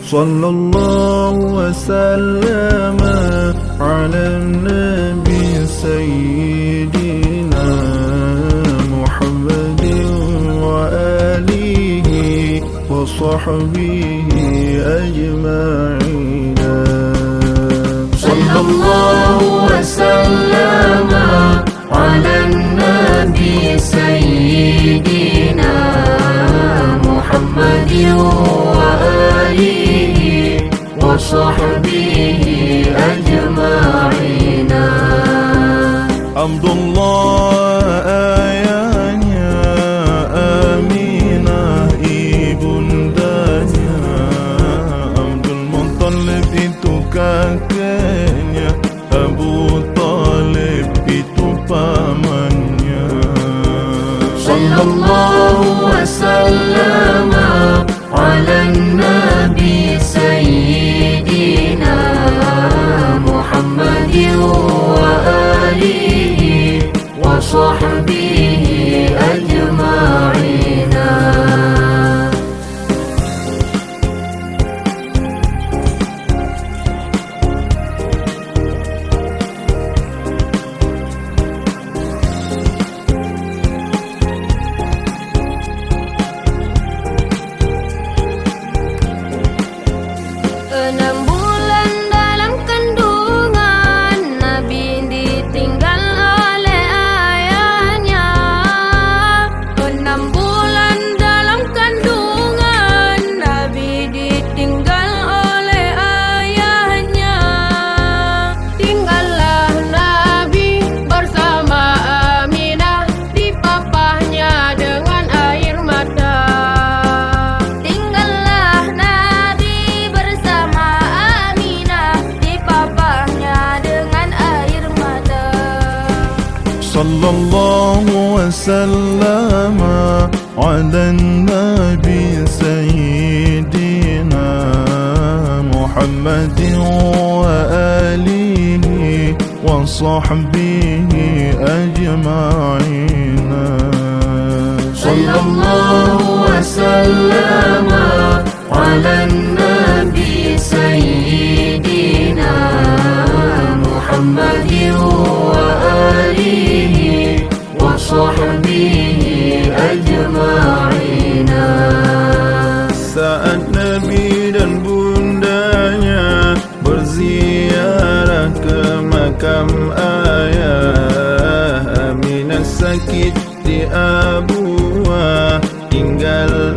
Sallallahu wasallam ala nabi sayyidina Muhammadin wa alihi wa sahbihi ajma'in. Sallallahu wasallam ala nabi sayyidina Muhammadin wa alihi wa sahbihi ajma'in. Abdullah ayahnya, Aminah ibundanya, Abdul Muttalib itu kakeknya, Abu Talib itu pamannya. Sallallahu wasallam ala nabi sayyidina Muhammadin wa alihi wa sahbihi ajma'in. Sallallahu wasallam ala nabi sayyidina Muhammadin wa alihi wa sahbihi ajma'in. Sallallahu wasallam ala nabi sayyidina Muhammadin wa alihi wa sahbihi ajma'in. Saat Nabi dan bundanya berziarah ke makam ayah, Aminah sakit di Abuah, tinggal